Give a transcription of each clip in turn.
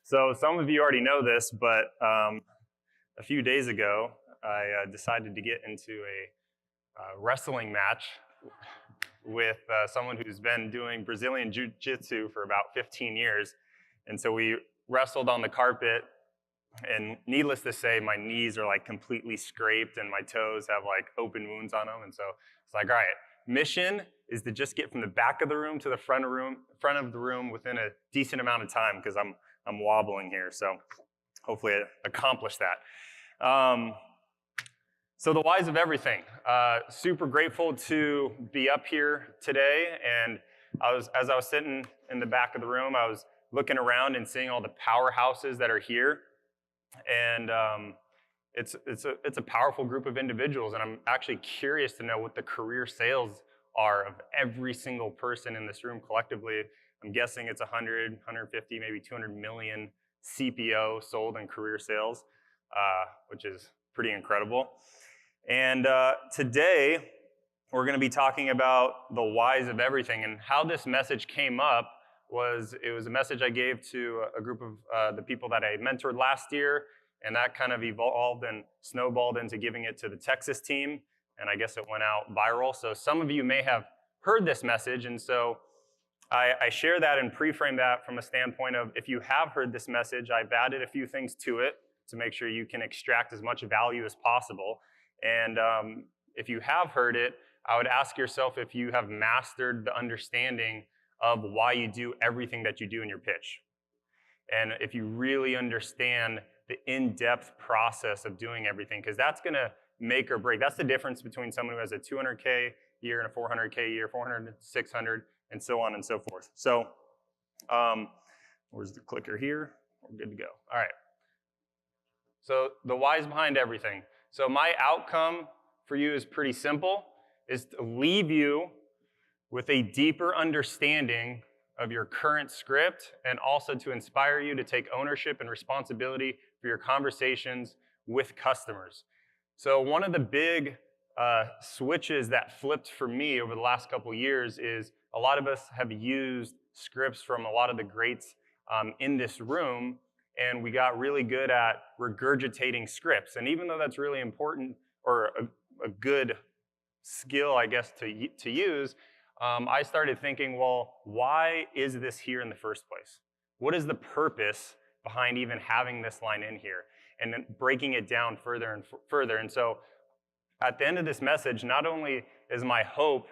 So some of you already know this, but a few days ago, I decided to get into a wrestling match with someone who's been doing Brazilian Jiu-Jitsu for about 15 years. And so we wrestled on the carpet, and needless to say, my knees are like completely scraped and my toes have like open wounds on them. And so it's like, all right, mission is to just get from the back of the room to the front of the room within a decent amount of time, because I'm wobbling here. So hopefully I accomplish that. So the whys of everything. Super grateful to be up here today. And as I was sitting in the back of the room, I was looking around and seeing all the powerhouses that are here. And it's a powerful group of individuals, and I'm actually curious to know what the career sales are of every single person in this room collectively. I'm guessing it's 100, 150, maybe 200 million CPO sold in career sales, which is pretty incredible. And today, we're going to be talking about the whys of everything. And how this message came up was, it was a message I gave to a group of the people that I mentored last year, and that kind of evolved and snowballed into giving it to the Texas team, and I guess it went out viral. So some of you may have heard this message, and so I share that and pre-frame that from a standpoint of, if you have heard this message, I've added a few things to it to make sure you can extract as much value as possible. And if you have heard it, I would ask yourself if you have mastered the understanding of why you do everything that you do in your pitch. And if you really understand the in-depth process of doing everything, because that's going to make or break. That's the difference between someone who has a 200K year and a 400K year, 400, 600, and so on and so forth. So where's the clicker here? We're good to go. All right. So the whys behind everything. So my outcome for you is pretty simple, is to leave you with a deeper understanding of your current script, and also to inspire you to take ownership and responsibility for your conversations with customers. So one of the big switches that flipped for me over the last couple of years is, a lot of us have used scripts from a lot of the greats in this room, and we got really good at regurgitating scripts. And even though that's really important, or a good skill, I guess, to use, I started thinking, well, why is this here in the first place? What is the purpose behind even having this line in here? And then breaking it down further and further. And so at the end of this message, not only is my hope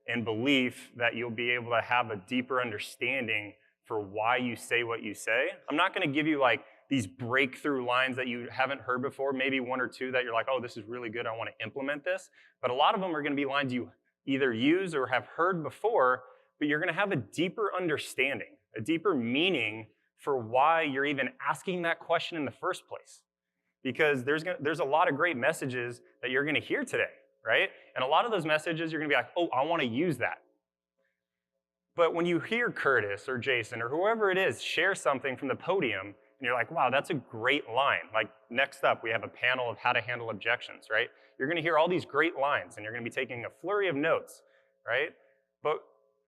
and belief that you'll be able to have a deeper understanding for why you say what you say. I'm not going to give you like these breakthrough lines that you haven't heard before, maybe one or two that you're like, oh, this is really good, I want to implement this. But a lot of them are going to be lines you either use or have heard before, but you're going to have a deeper understanding, a deeper meaning for why you're even asking that question in the first place. Because there's a lot of great messages that you're going to hear today, right? And a lot of those messages, you're going to be like, oh, I want to use that. But when you hear Curtis or Jason or whoever it is share something from the podium, and you're like, wow, that's a great line. Like, next up, we have a panel of how to handle objections, right? You're going to hear all these great lines, and you're going to be taking a flurry of notes, right? But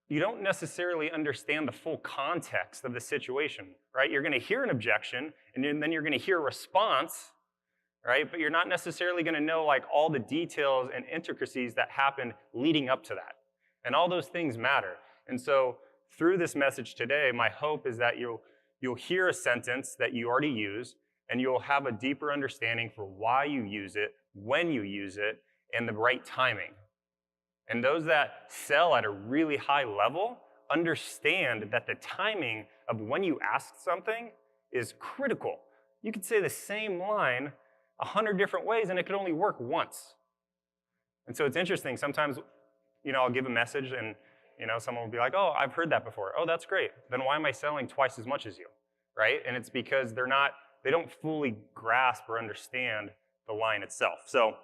you don't necessarily understand the full context of the situation, right? You're going to hear an objection, and then you're going to hear a response, right? But you're not necessarily going to know like all the details and intricacies that happen leading up to that. And all those things matter. And so through this message today, my hope is that you'll hear a sentence that you already use, and you'll have a deeper understanding for why you use it, when you use it, and the right timing. And those that sell at a really high level understand that the timing of when you ask something is critical. You could say the same line 100 different ways, and it could only work once. And so it's interesting. Sometimes, I'll give a message, and someone will be like, oh, I've heard that before. Oh, that's great. Then why am I selling twice as much as you, right? And it's because they don't fully grasp or understand the line itself. So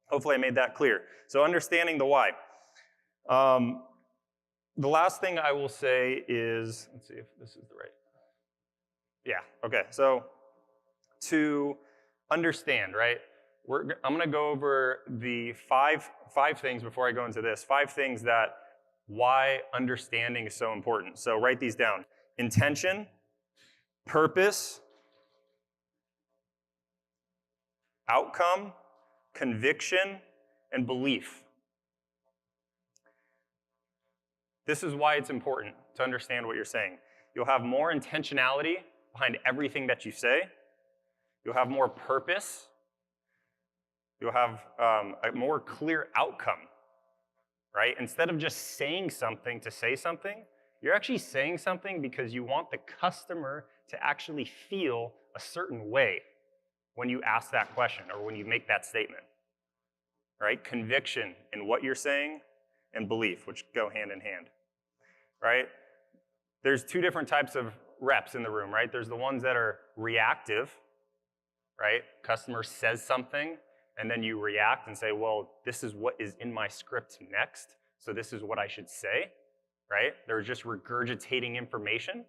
hopefully I made that clear. So understanding the why. The last thing I will say is, let's see if this is the right. Yeah, okay. So to understand, right? I'm going to go over the five things before I go into this. 5 things that why understanding is so important. So write these down. Intention, purpose, outcome, conviction, and belief. This is why it's important to understand what you're saying. You'll have more intentionality behind everything that you say. You'll have more purpose. You'll have a more clear outcome, right? Instead of just saying something to say something, you're actually saying something because you want the customer to actually feel a certain way when you ask that question or when you make that statement, right? Conviction in what you're saying and belief, which go hand in hand, right? There's two different types of reps in the room, right? There's the ones that are reactive, right? Customer says something, and then you react and say, well, this is what is in my script next, so this is what I should say, right? They're just regurgitating information,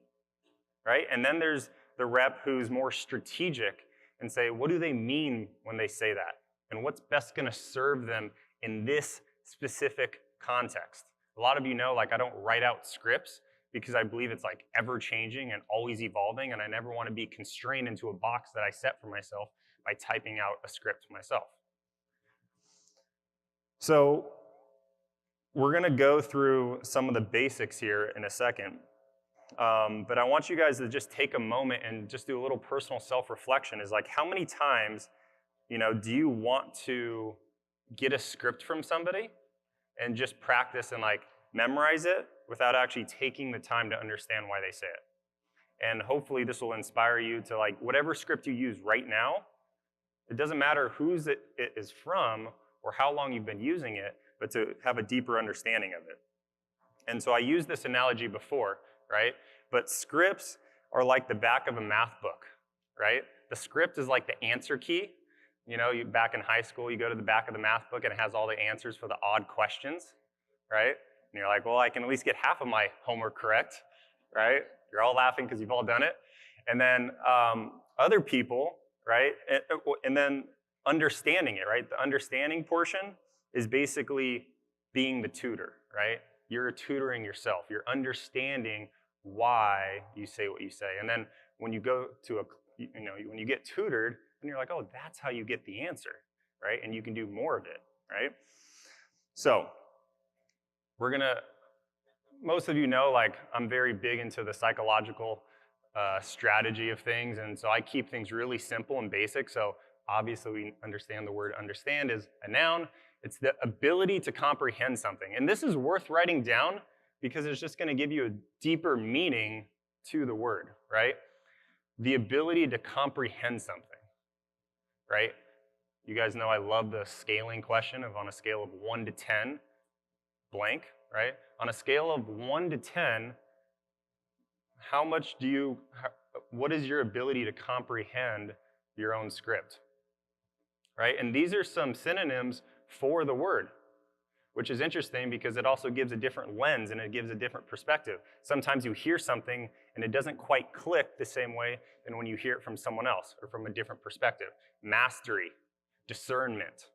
right? And then there's the rep who's more strategic and say, what do they mean when they say that? And what's best gonna serve them in this specific context? A lot of you know, like, I don't write out scripts because I believe it's like ever changing and always evolving, and I never wanna be constrained into a box that I set for myself by typing out a script myself. So we're gonna go through some of the basics here in a second, but I want you guys to just take a moment and just do a little personal self-reflection. Is like, how many times, do you want to get a script from somebody and just practice and like memorize it without actually taking the time to understand why they say it? And hopefully this will inspire you to, like, whatever script you use right now, it doesn't matter whose it is from or how long you've been using it, but to have a deeper understanding of it. And so I used this analogy before, right? But scripts are like the back of a math book, right? The script is like the answer key. Back in high school, you go to the back of the math book and it has all the answers for the odd questions, right? And you're like, well, I can at least get half of my homework correct, right? You're all laughing because you've all done it. And then other people, right? And then understanding it, right? The understanding portion is basically being the tutor, right? You're tutoring yourself. You're understanding why you say what you say. And then when you go to when you get tutored, and you're like, oh, that's how you get the answer, right? And you can do more of it, right? So most of you know, like, I'm very big into the psychological strategy of things, and so I keep things really simple and basic. So obviously we understand the word understand is a noun. It's the ability to comprehend something. And this is worth writing down because it's just going to give you a deeper meaning to the word, right? The ability to comprehend something, right? You guys know I love the scaling question of, on a scale of 1 to 10, blank, right? On a scale of 1 to 10, what is your ability to comprehend your own script, right? And these are some synonyms for the word, which is interesting because it also gives a different lens and it gives a different perspective. Sometimes you hear something and it doesn't quite click the same way than when you hear it from someone else or from a different perspective. Mastery, discernment,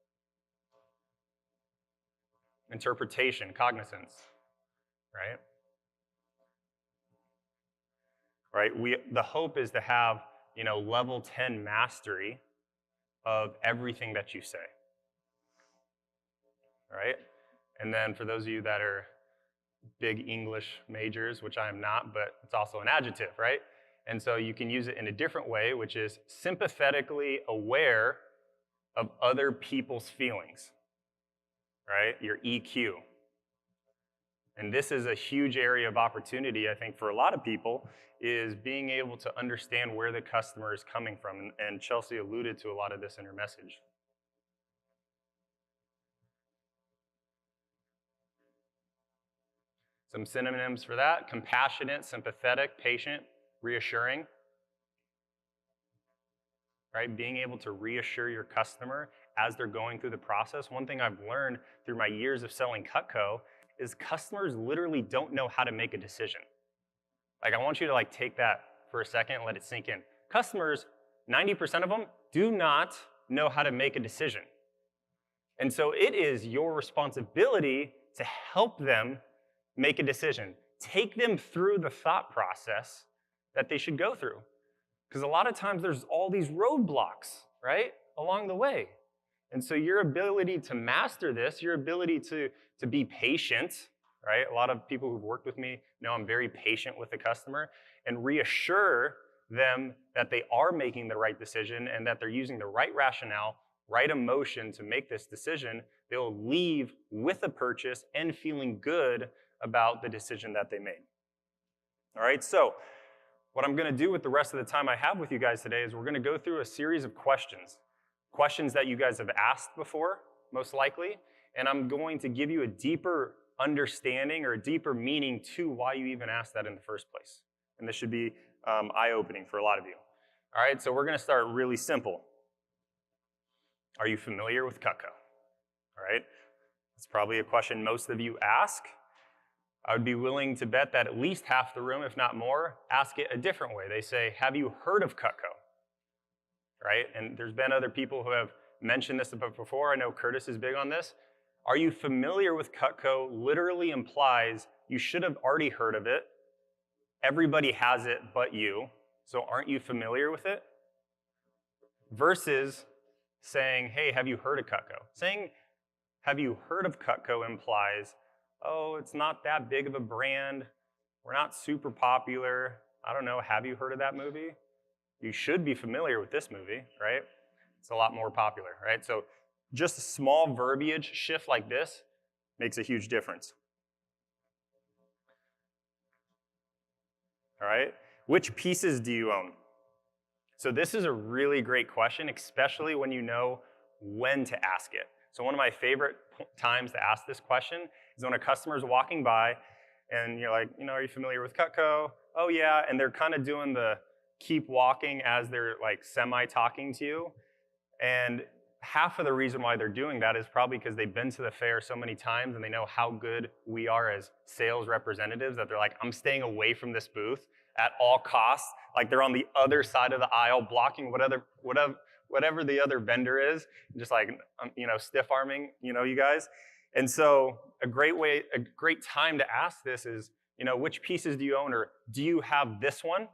interpretation, cognizance, right? Right? The hope is to have, level 10 mastery of everything that you say, right? And then for those of you that are big English majors, which I am not, but it's also an adjective, right? And so you can use it in a different way, which is sympathetically aware of other people's feelings, right? Your EQ. And this is a huge area of opportunity, I think, for a lot of people, is being able to understand where the customer is coming from. And Chelsea alluded to a lot of this in her message. Some synonyms for that: compassionate, sympathetic, patient, reassuring. Right? Being able to reassure your customer as they're going through the process. One thing I've learned through my years of selling Cutco is customers literally don't know how to make a decision. Like, I want you to take that for a second and let it sink in. Customers, 90% of them, do not know how to make a decision. And so it is your responsibility to help them make a decision. Take them through the thought process that they should go through. Because a lot of times there's all these roadblocks, right? along the way. And so your ability to master this, your ability to be patient, right? A lot of people who've worked with me know I'm very patient with the customer, and reassure them that they are making the right decision and that they're using the right rationale, right emotion to make this decision. They'll leave with a purchase and feeling good about the decision that they made. All right, so what I'm gonna do with the rest of the time I have with you guys today is we're gonna go through a series of questions that you guys have asked before, most likely, and I'm going to give you a deeper understanding or a deeper meaning to why you even asked that in the first place. And this should be eye-opening for a lot of you. All right, so we're gonna start really simple. Are you familiar with Cutco? All right, it's probably a question most of you ask. I would be willing to bet that at least half the room, if not more, ask it a different way. They say, have you heard of Cutco? Right? And there's been other people who have mentioned this before. I know Curtis is big on this. Are you familiar with Cutco literally implies you should have already heard of it. Everybody has it but you. So aren't you familiar with it? Versus saying, hey, have you heard of Cutco? Saying, have you heard of Cutco implies, oh, it's not that big of a brand. We're not super popular. I don't know, have you heard of that movie? You should be familiar with this movie, right? It's a lot more popular, right? So just a small verbiage shift like this makes a huge difference. All right, which pieces do you own? So this is a really great question, especially when you know when to ask it. So one of my favorite times to ask this question is when a customer is walking by and you're like, are you familiar with Cutco? Oh yeah, and they're kind of doing the keep walking as they're like semi-talking to you. And half of the reason why they're doing that is probably because they've been to the fair so many times and they know how good we are as sales representatives that they're like, I'm staying away from this booth at all costs. Like they're on the other side of the aisle blocking whatever the other vendor is, just like, stiff arming, you guys. And so a great time to ask this is, which pieces do you own, or do you have this one?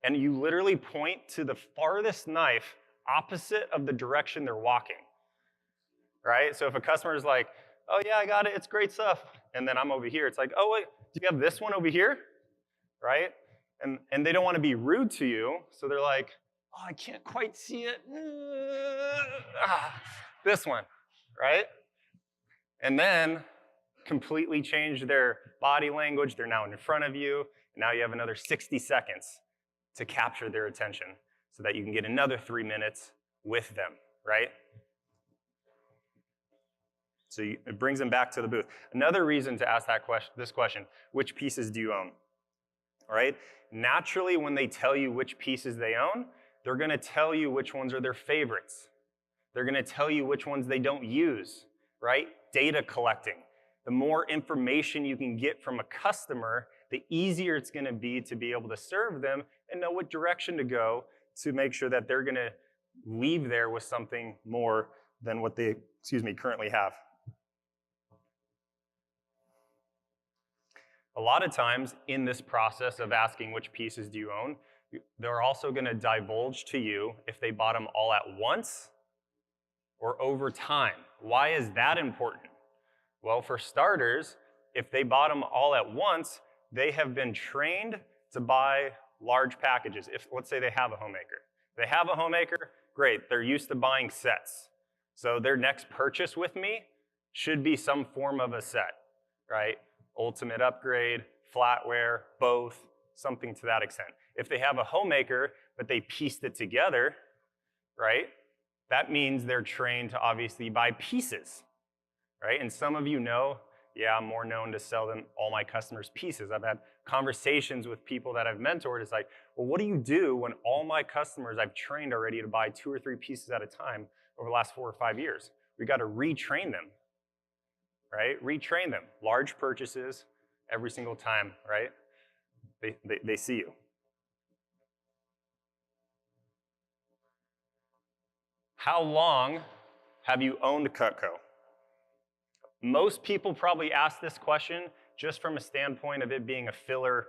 And you literally point to the farthest knife opposite of the direction they're walking, right? So if a customer is like, oh yeah, I got it, it's great stuff, and then I'm over here, it's like, oh wait, do you have this one over here, right? And they don't want to be rude to you, so they're like, oh, I can't quite see it. This one, right? And then completely change their body language. They're now in front of you. And now you have another 60 seconds to capture their attention so that you can get another 3 minutes with them, right? So it brings them back to the booth. Another reason to ask this question, which pieces do you own? All right? Naturally, when they tell you which pieces they own, they're going to tell you which ones are their favorites. They're going to tell you which ones they don't use, right? Data collecting. The more information you can get from a customer, the easier it's going to be able to serve them and know what direction to go to make sure that they're going to leave there with something more than what they, currently have. A lot of times in this process of asking which pieces do you own, they're also going to divulge to you if they bought them all at once or over time. Why is that important? Well, for starters, if they bought them all at once, they have been trained to buy large packages. If, let's say they have a homemaker. If they have a homemaker, great, they're used to buying sets. So their next purchase with me should be some form of a set, right? Ultimate upgrade, flatware, both, something to that extent. If they have a homemaker, but they pieced it together, right? That means they're trained to obviously buy pieces, right? And some of you know, yeah, I'm more known to sell them all my customers pieces. I've had conversations with people that I've mentored. It's like, well, what do you do when all my customers I've trained already to buy 2 or 3 pieces at a time over the last 4 or 5 years? We got to retrain them, right? Retrain them. Large purchases every single time, right? They see you. How long have you owned Cutco? Most people probably ask this question just from a standpoint of it being a filler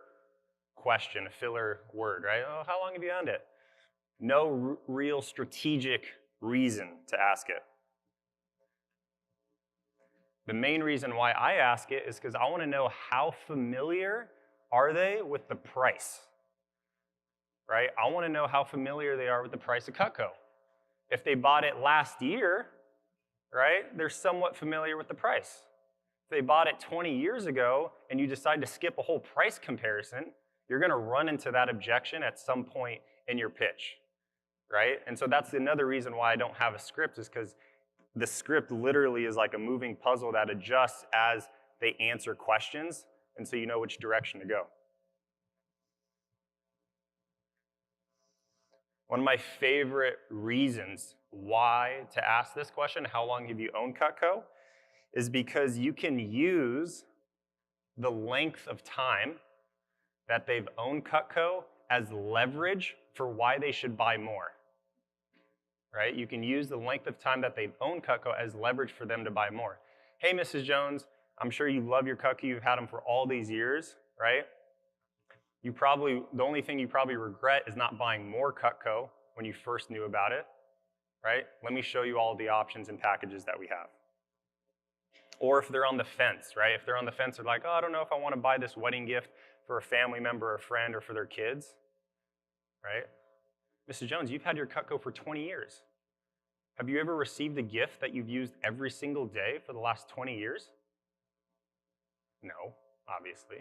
question, a filler word, right? Oh, how long have you owned it? No real strategic reason to ask it. The main reason why I ask it is because I want to know how familiar are they with the price, right? I want to know how familiar they are with the price of Cutco. If they bought it last year, right, they're somewhat familiar with the price. If they bought it 20 years ago and you decide to skip a whole price comparison, you're going to run into that objection at some point in your pitch, right? And so that's another reason why I don't have a script, is because the script literally is like a moving puzzle that adjusts as they answer questions, and so you know which direction to go. One of my favorite reasons why to ask this question, how long have you owned Cutco, is because you can use the length of time that they've owned Cutco as leverage for why they should buy more, right? You can use the length of time that they've owned Cutco as leverage for them to buy more. Hey, Mrs. Jones, I'm sure you love your Cutco. You've had them for all these years, right? The only thing you probably regret is not buying more Cutco when you first knew about it, right? Let me show you all the options and packages that we have. Or if they're on the fence, right? If they're on the fence, they're like, oh, I don't know if I want to buy this wedding gift for a family member or a friend or for their kids, right? Mrs. Jones, you've had your Cutco for 20 years. Have you ever received a gift that you've used every single day for the last 20 years? No, obviously.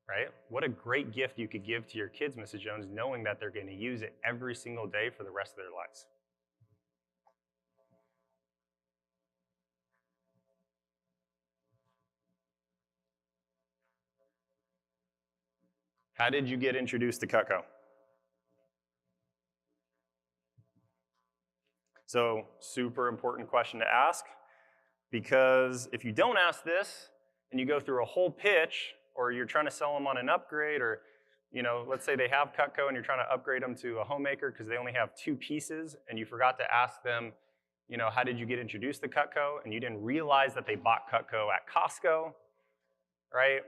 Right? What a great gift you could give to your kids, Mrs. Jones, knowing that they're going to use it every single day for the rest of their lives. How did you get introduced to Cutco? So, super important question to ask, because if you don't ask this and you go through a whole pitch, or you're trying to sell them on an upgrade, or let's say they have Cutco and you're trying to upgrade them to a homemaker because they only have 2 pieces, and you forgot to ask them, how did you get introduced to Cutco, and you didn't realize that they bought Cutco at Costco, right?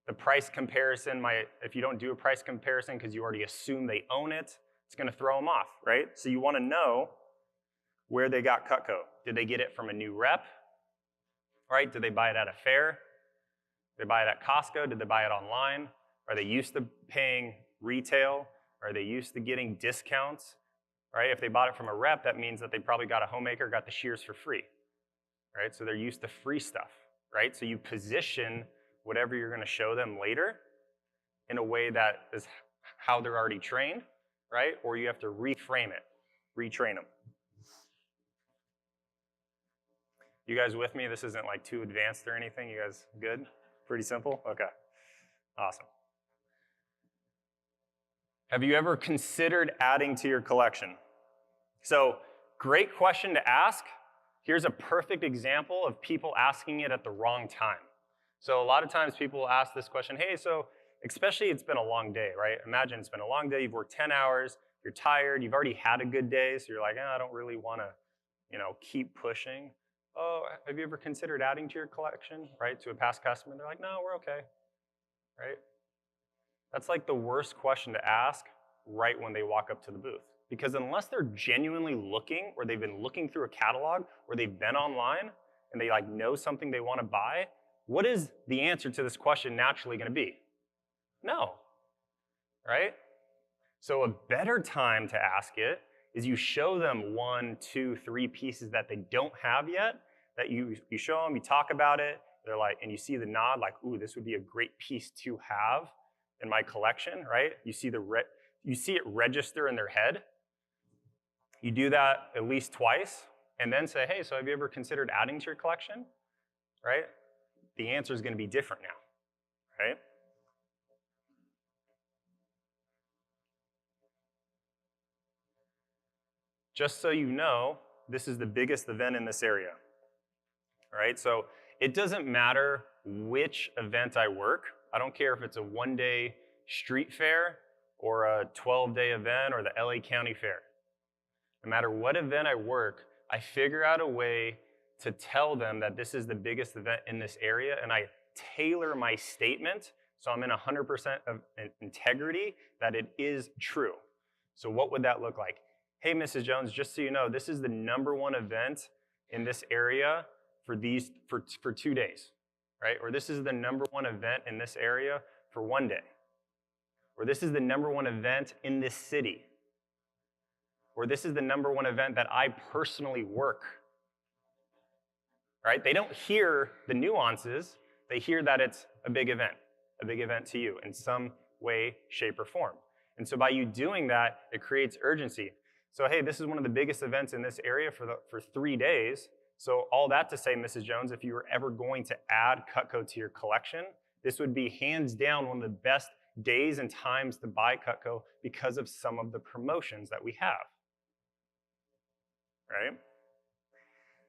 The price comparison, if you don't do a price comparison because you already assume they own it, it's going to throw them off, right? So you want to know where they got Cutco. Did they get it from a new rep, right? Did they buy it at a fair? Did they buy it at Costco? Did they buy it online? Are they used to paying retail? Are they used to getting discounts? Right? If they bought it from a rep, that means that they probably got a homemaker, got the shears for free. Right? So they're used to free stuff. Right? So you position whatever you're going to show them later in a way that is how they're already trained, right? Or you have to reframe it, retrain them. You guys with me? This isn't like too advanced or anything. You guys good? Pretty simple? Okay. Awesome. Have you ever considered adding to your collection? So, great question to ask. Here's a perfect example of people asking it at the wrong time. So a lot of times people will ask this question, hey, so especially it's been a long day, right? Imagine it's been a long day, you've worked 10 hours, you're tired, you've already had a good day, so you're like, I don't really want to, keep pushing. Oh, have you ever considered adding to your collection, right, to a past customer? They're like, no, we're okay, right? That's like the worst question to ask right when they walk up to the booth. Because unless they're genuinely looking, or they've been looking through a catalog, or they've been online, and they know something they want to buy, what is the answer to this question naturally going to be? No, right? So a better time to ask it is you show them 1, 2, 3 pieces that they don't have yet, that you show them, you talk about it, they're like, and you see the nod, like, ooh, this would be a great piece to have in my collection, right? You see it register in their head. You do that at least twice, and then say, hey, so have you ever considered adding to your collection, right? The answer is going to be different now, right? Just so you know, this is the biggest event in this area, all right? So it doesn't matter which event I work. I don't care if it's a 1-day street fair or a 12-day event or the LA County Fair. No matter what event I work, I figure out a way to tell them that this is the biggest event in this area, and I tailor my statement so I'm in 100% of integrity that it is true. So what would that look like? hey, Mrs. Jones, just so you know, this is the #1 event in this area for 2 days, right? Or this is the #1 event in this area for 1 day. Or this is the #1 event in this city. Or this is the #1 event that I personally work. Right? They don't hear the nuances, they hear that it's a big event to you in some way, shape, or form. And so by you doing that, it creates urgency. So hey, this is one of the biggest events in this area for 3 days. So all that to say, Mrs. Jones, if you were ever going to add Cutco to your collection, this would be hands down one of the best days and times to buy Cutco because of some of the promotions that we have. Right?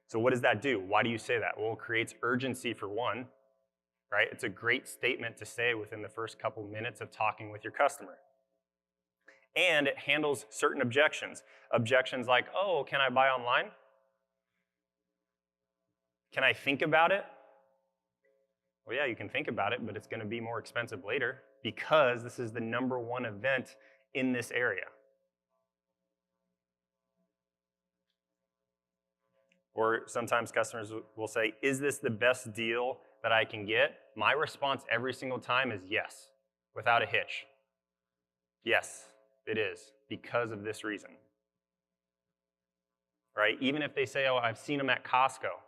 So what does that do? Why do you say that? Well, it creates urgency for one, right? It's a great statement to say within the first couple minutes of talking with your customer. And it handles certain objections. Objections like, oh, can I buy online? Can I think about it? Well, yeah, you can think about it, but it's going to be more expensive later because this is the #1 event in this area. Or sometimes customers will say, is this the best deal that I can get? My response every single time is yes, without a hitch. Yes, it is, because of this reason. Right? Even if they say, oh, I've seen them at Costco.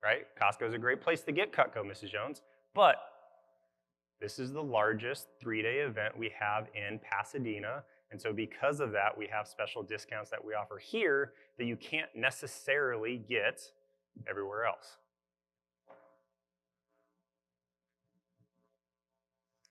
Right? Costco is a great place to get Cutco, Mrs. Jones. But this is the largest 3-day event we have in Pasadena. And so because of that, we have special discounts that we offer here that you can't necessarily get everywhere else.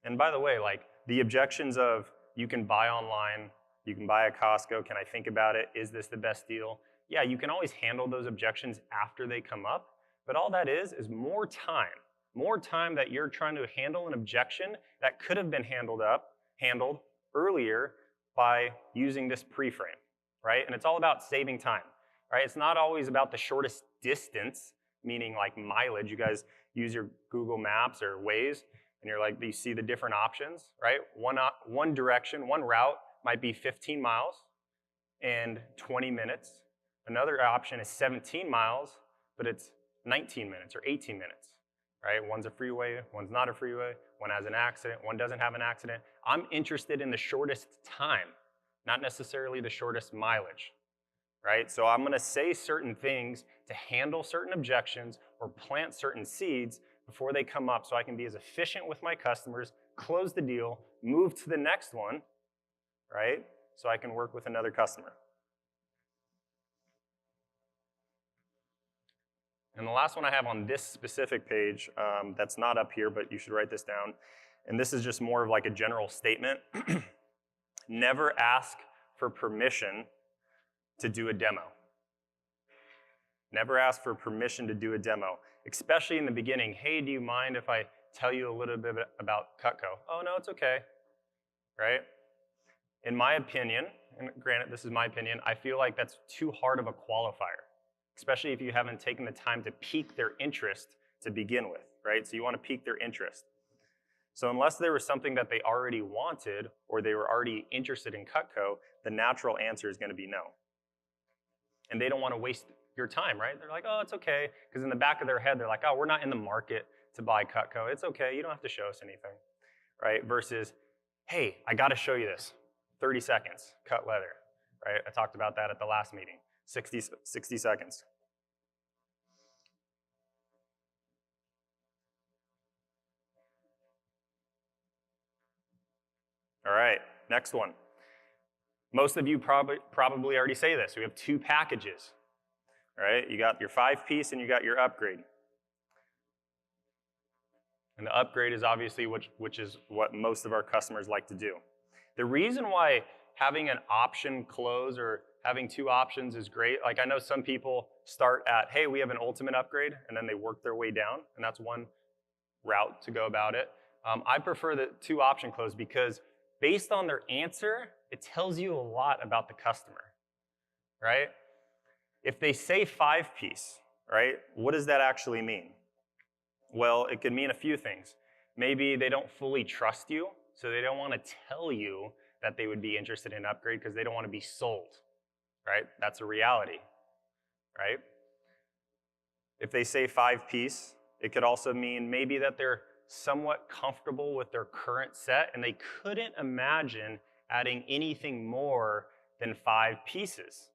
And by the way, like the objections of you can buy online, you can buy at Costco, can I think about it? Is this the best deal? Yeah, you can always handle those objections after they come up, but all that is more time that you're trying to handle an objection that could have been handled earlier by using this pre-frame, right? And it's all about saving time, right? It's not always about the shortest distance, meaning like mileage. You guys use your Google Maps or Waze, and you're like, you see the different options, right? One direction, one route might be 15 miles and 20 minutes. Another option is 17 miles, but it's 19 minutes or 18 minutes, right? One's a freeway, one's not a freeway, one has an accident, one doesn't have an accident. I'm interested in the shortest time, not necessarily the shortest mileage, right? So I'm gonna say certain things to handle certain objections or plant certain seeds before they come up so I can be as efficient with my customers, close the deal, move to the next one, right? So I can work with another customer. And the last one I have on this specific page, that's not up here, but you should write this down. And this is just more of like a general statement. Never ask for permission to do a demo. Never ask for permission to do a demo, especially in the beginning. Hey, do you mind if I tell you a little bit about Cutco? Oh, no, it's okay, right? In my opinion, and granted, this is my opinion, I feel like that's too hard of a qualifier, especially if you haven't taken the time to pique their interest to begin with, right? So you want to pique their interest. So unless there was something that they already wanted or they were already interested in Cutco, the natural answer is going to be no. And they don't want to waste your time, right? They're like, oh, it's okay. Because in the back of their head, they're like, oh, we're not in the market to buy Cutco. It's okay. You don't have to show us anything, right? Versus, hey, I got to show you this. 30 seconds, cut leather, right? I talked about that at the last meeting. 60 seconds. All right, next one. Most of you probably already say this. We have 2 packages, right? You got your 5-piece and you got your upgrade. And the upgrade is obviously which is what most of our customers like to do. The reason why having an option close or having 2 options is great, like I know some people start at, hey, we have an ultimate upgrade, and then they work their way down, and that's one route to go about it. I prefer the 2 option close because based on their answer, it tells you a lot about the customer, right? If they say 5-piece, right, what does that actually mean? Well, it could mean a few things. Maybe they don't fully trust you, so they don't want to tell you that they would be interested in an upgrade because they don't want to be sold, right? That's a reality, right? If they say 5-piece, it could also mean maybe that they're somewhat comfortable with their current set and they couldn't imagine adding anything more than 5 pieces,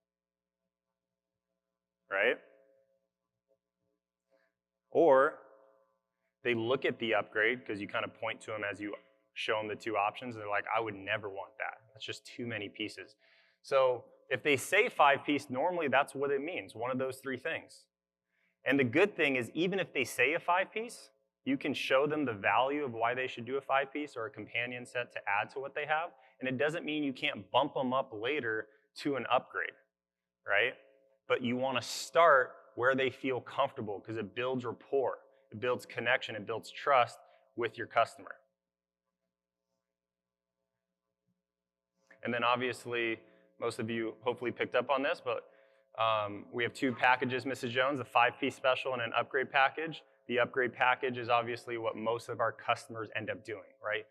right? Or they look at the upgrade, because you kind of point to them as you show them the 2 options, and they're like, I would never want that. That's just too many pieces. So if they say 5-piece, normally that's what it means, one of those 3 things. And the good thing is, even if they say a 5-piece, you can show them the value of why they should do a 5-piece or a companion set to add to what they have, and it doesn't mean you can't bump them up later to an upgrade, right? But you want to start where they feel comfortable, because it builds rapport, it builds connection, it builds trust with your customer. And then obviously, most of you hopefully picked up on this, but we have 2 packages, Mrs. Jones, a 5-piece special and an upgrade package. The upgrade package is obviously what most of our customers end up doing, right?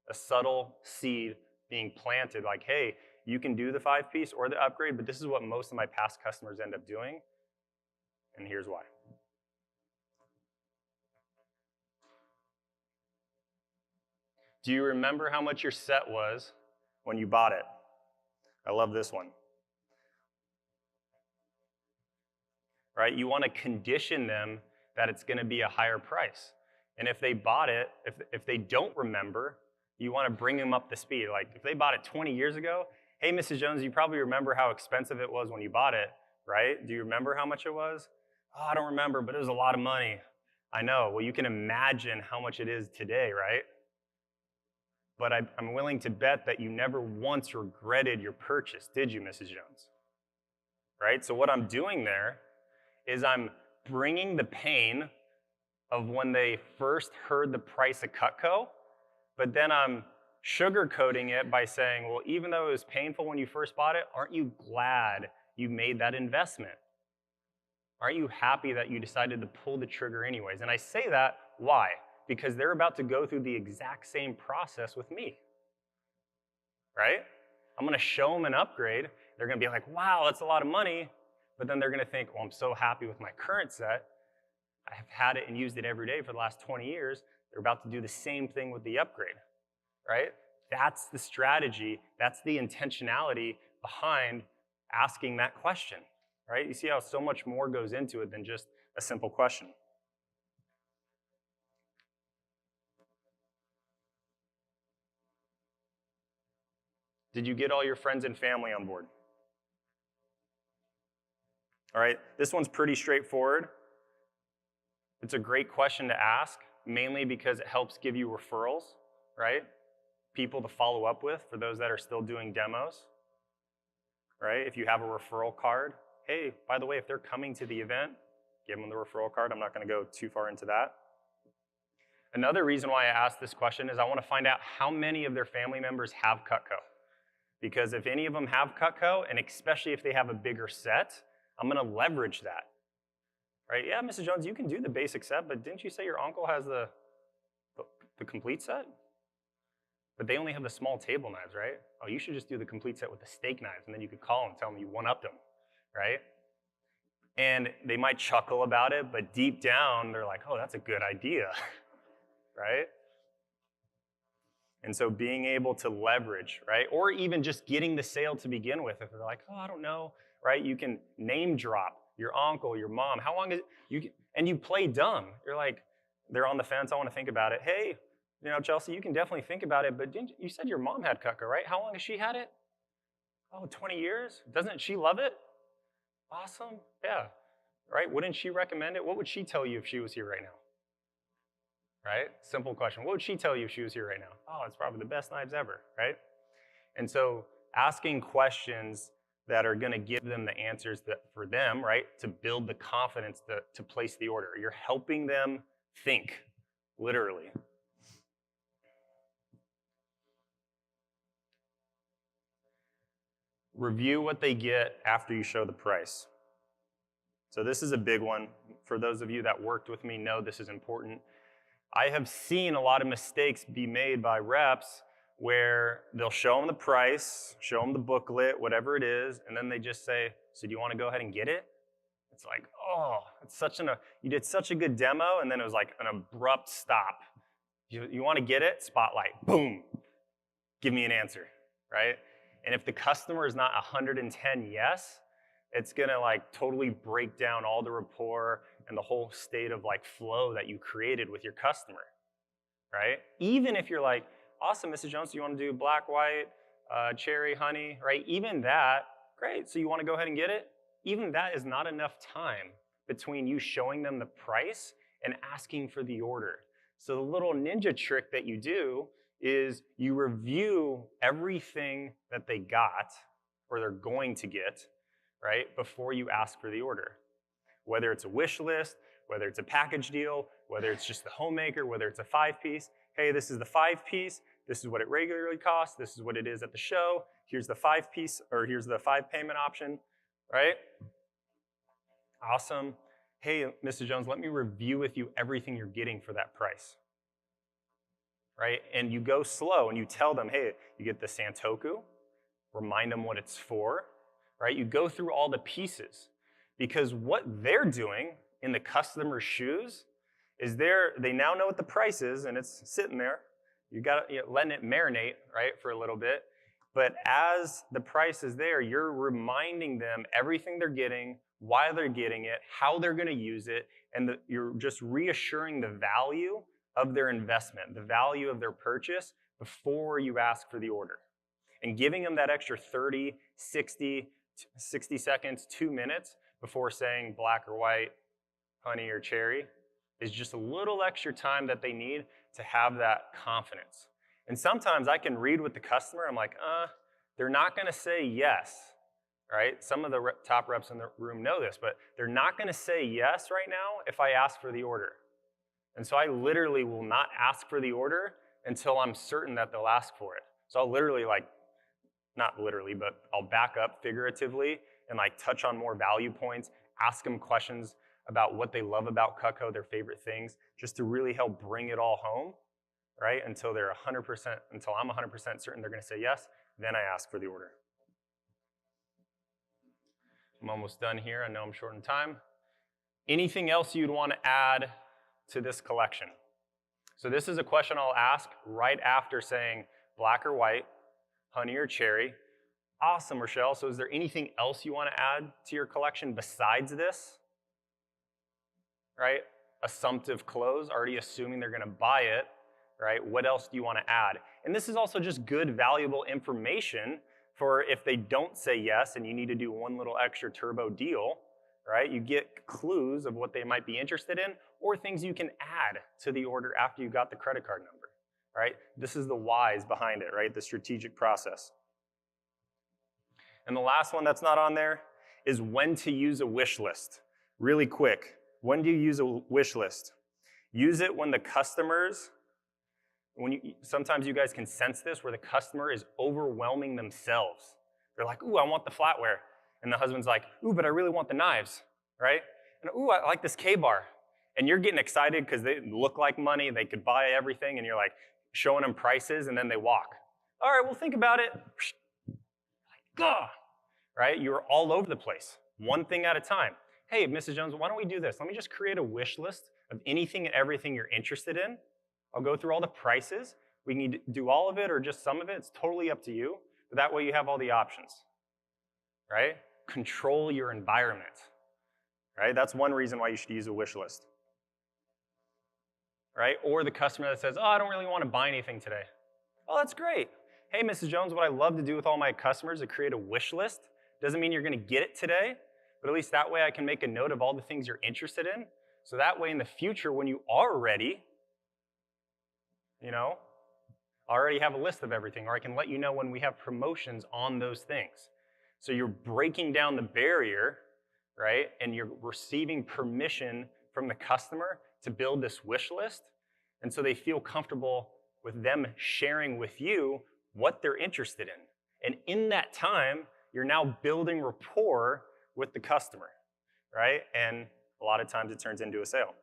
A subtle seed being planted, like, hey, you can do the 5-piece or the upgrade, but this is what most of my past customers end up doing, and here's why. Do you remember how much your set was when you bought it? I love this one. Right? You want to condition them that it's going to be a higher price. And if they bought it, if they don't remember, you want to bring them up to speed. Like if they bought it 20 years ago, hey, Mrs. Jones, you probably remember how expensive it was when you bought it, right? Do you remember how much it was? Oh, I don't remember, but it was a lot of money. I know. Well, you can imagine how much it is today, right? But I'm willing to bet that you never once regretted your purchase, did you, Mrs. Jones? Right? So what I'm doing there is I'm bringing the pain of when they first heard the price of Cutco, but then I'm sugarcoating it by saying, well, even though it was painful when you first bought it, aren't you glad you made that investment? Aren't you happy that you decided to pull the trigger anyways? And I say that, why? Because they're about to go through the exact same process with me, right? I'm going to show them an upgrade. They're going to be like, wow, that's a lot of money. But then they're going to think, well, I'm so happy with my current set. I have had it and used it every day for the last 20 years. They're about to do the same thing with the upgrade, right? That's the strategy. That's the intentionality behind asking that question, right? You see how so much more goes into it than just a simple question. Did you get all your friends and family on board? All right, this one's pretty straightforward. It's a great question to ask, mainly because it helps give you referrals, right? People to follow up with for those that are still doing demos, right? If you have a referral card, hey, by the way, if they're coming to the event, give them the referral card. I'm not going to go too far into that. Another reason why I asked this question is I want to find out how many of their family members have Cutco. Because if any of them have Cutco, and especially if they have a bigger set, I'm going to leverage that. Right? Yeah, Mrs. Jones, you can do the basic set, but didn't you say your uncle has the complete set? But they only have the small table knives, right? Oh, you should just do the complete set with the steak knives, and then you could call them and tell them you one-upped them, right? And they might chuckle about it, but deep down, they're like, oh, that's a good idea, right? And so being able to leverage, right? Or even just getting the sale to begin with. If they're like, oh, I don't know, right? You can name drop your uncle, your mom. How long is you? And you play dumb. You're like, they're on the fence. I want to think about it. Hey, Chelsea, you can definitely think about it. But you said your mom had Cutco, right? How long has she had it? Oh, 20 years. Doesn't she love it? Awesome. Yeah. Right? Wouldn't she recommend it? What would she tell you if she was here right now? Right? Simple question. What would she tell you if she was here right now? Oh, it's probably the best knives ever, right? And so asking questions that are going to give them the answers that for them, right, to build the confidence to place the order. You're helping them think, literally. Review what they get after you show the price. So this is a big one. For those of you that worked with me know this is important. I have seen a lot of mistakes be made by reps where they'll show them the price, show them the booklet, whatever it is, and then they just say, so do you want to go ahead and get it? It's like, oh, you did such a good demo, and then it was like an abrupt stop. You want to get it? Spotlight, boom, give me an answer, right? And if the customer is not 110 yes, it's gonna like totally break down all the rapport and the whole state of like flow that you created with your customer, right? Even if you're like, awesome, Mrs. Jones, do you want to do black, white, cherry, honey, right? Even that, great, so you want to go ahead and get it? Even that is not enough time between you showing them the price and asking for the order. So the little ninja trick that you do is you review everything that they got or they're going to get, right, before you ask for the order. Whether it's a wish list, whether it's a package deal, whether it's just the homemaker, whether it's a 5-piece. Hey, this is the 5-piece. This is what it regularly costs. This is what it is at the show. Here's the 5-piece, or here's the 5-payment option, right? Awesome. Hey, Mrs. Jones, let me review with you everything you're getting for that price, right? And you go slow and you tell them, hey, you get the Santoku, remind them what it's for, right? You go through all the pieces because what they're doing in the customer's shoes is they now know what the price is and it's sitting there. You got letting it marinate, right, for a little bit. But as the price is there, you're reminding them everything they're getting, why they're getting it, how they're going to use it, and you're just reassuring the value of their investment, the value of their purchase before you ask for the order. And giving them that extra 30, 60 seconds, 2 minutes before saying black or white, honey or cherry is just a little extra time that they need to have that confidence. And sometimes I can read with the customer, I'm like, they're not going to say yes, right? Some of the top reps in the room know this, but they're not going to say yes right now if I ask for the order. And so I literally will not ask for the order until I'm certain that they'll ask for it. So I'll literally not literally, but I'll back up figuratively and like touch on more value points, ask them questions about what they love about Cutco, their favorite things, just to really help bring it all home, right? Until I'm 100% certain they're going to say yes, then I ask for the order. I'm almost done here. I know I'm short in time. Anything else you'd want to add to this collection? So this is a question I'll ask right after saying black or white, honey or cherry. Awesome, Rochelle. So is there anything else you want to add to your collection besides this? Right? Assumptive close, already assuming they're going to buy it, right? What else do you want to add? And this is also just good, valuable information for if they don't say yes and you need to do one little extra turbo deal, right? You get clues of what they might be interested in or things you can add to the order after you got the credit card number, right? This is the whys behind it, right? The strategic process. And the last one that's not on there is when to use a wish list. Really quick, when do you use a wish list? Use it when the customers, sometimes you guys can sense this, where the customer is overwhelming themselves. They're like, ooh, I want the flatware. And the husband's like, ooh, but I really want the knives, right? And ooh, I like this K-bar. And you're getting excited because they look like money, they could buy everything, and you're like showing them prices, and then they walk. All right, well, think about it. Gah! Right? You're all over the place, one thing at a time. Hey, Mrs. Jones, why don't we do this? Let me just create a wish list of anything and everything you're interested in. I'll go through all the prices. We can do all of it or just some of it. It's totally up to you. But that way you have all the options, right? Control your environment, right? That's one reason why you should use a wish list, right? Or the customer that says, oh, I don't really want to buy anything today. Oh, that's great. Hey, Mrs. Jones, what I love to do with all my customers is create a wish list. Doesn't mean you're going to get it today, but at least that way I can make a note of all the things you're interested in. So that way in the future, when you are ready, I already have a list of everything, or I can let you know when we have promotions on those things. So you're breaking down the barrier, right? And you're receiving permission from the customer to build this wish list. And so they feel comfortable with them sharing with you what they're interested in. And in that time, you're now building rapport with the customer, right? And a lot of times it turns into a sale.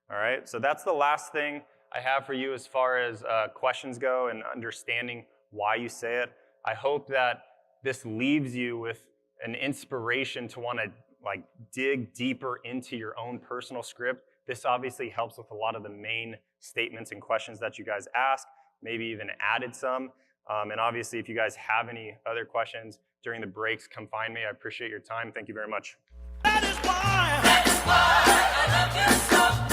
All right, so that's the last thing I have for you as far as questions go and understanding why you say it. I hope that this leaves you with an inspiration to want to like dig deeper into your own personal script. This obviously helps with a lot of the main statements and questions that you guys ask, maybe even added some. And obviously, if you guys have any other questions during the breaks, come find me. I appreciate your time. Thank you very much. That is why I love you so.